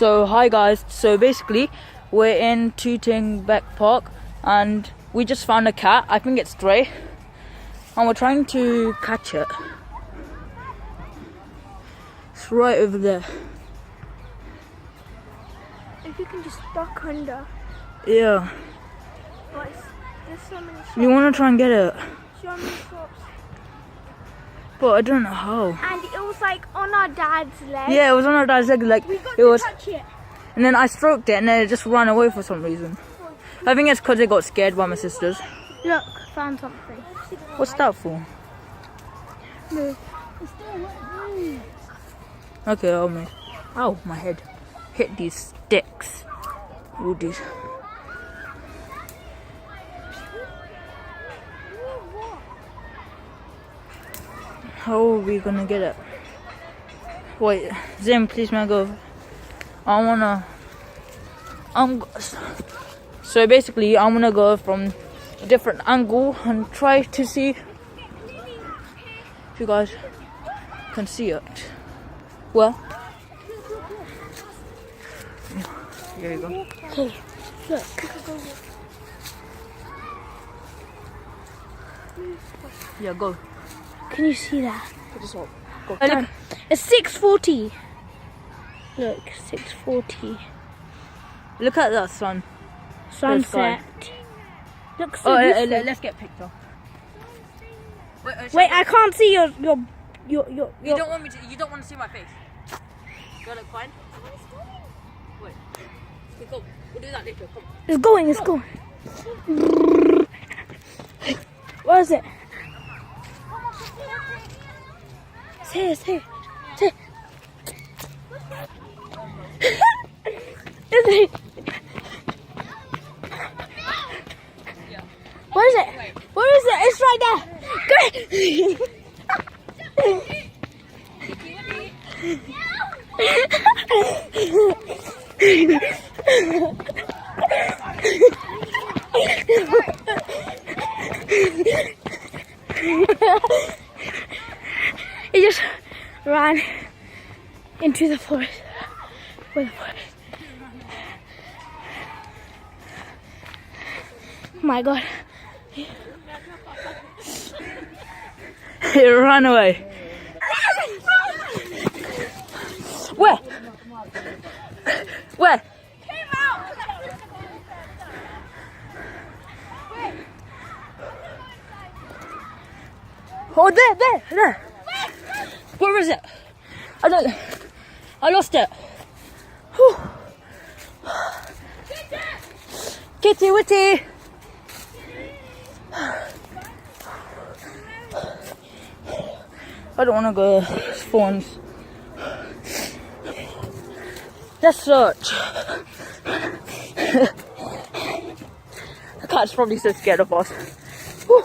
So hi guys, so basically we're in Tooting Beck Park and we just found a cat. I think it's stray and we're trying to catch it. It's right over there. If you can just duck under. Yeah. But there's so many shops. We want to try and get it, So many shops. but I don't know how. And it was like on our dad's leg. Yeah, it was on our dad's leg, like We got it was, to touch it. and then I stroked it and then it just ran away for some reason. I think it's because it got scared by my sisters. Look, found something. What's that for? No. Okay, I'll make. Ow, my head. Hit these sticks. All these. How are we gonna get it? Wait, Zim, please may I go? I wanna. So basically, I'm gonna go from a different angle and try to see if you guys can see it. Well, here you go. Okay, look. Yeah, go. Can you see that? Go. Look, it's 6:40. Look, 6:40. Look at that sun. Sunset. Looks so Oh, beautiful. let's get a picture. Wait, I can't see your. You don't want me to. You don't want to see my face. Do I look fine? Wait. Okay, go. We'll do that later. Come. It's going. It's going. Where is it? It's here. Is it? Where is it? Where is it? It's right there. He just ran into the forest. With the forest. My God. It ran away. Where? Where? Came out. Oh, there. Where is it? I lost it. Whew. Kitty Witty. I don't want to go spawns. Let's search. The cat's probably so scared of us. Whew.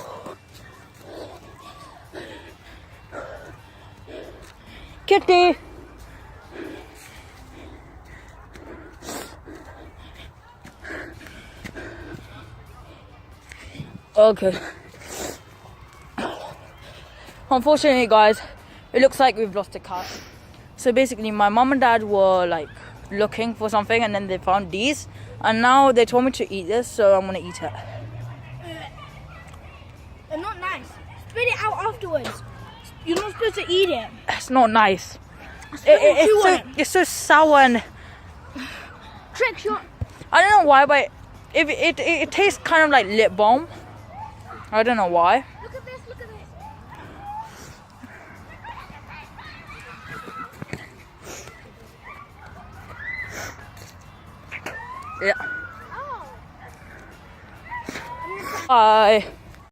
Kitty. Okay. Unfortunately, guys, it looks like we've lost a cat. So basically, my mom and dad were like looking for something and then they found these. And now they told me to eat this, so I'm gonna eat it. They're not nice. Spit it out afterwards. You're not supposed to eat it. It's not nice. It's It's so sour and trick shot. I don't know why, but it tastes kind of like lip balm. I don't know why. Look at this. Look at this. Yeah. Oh. Bye.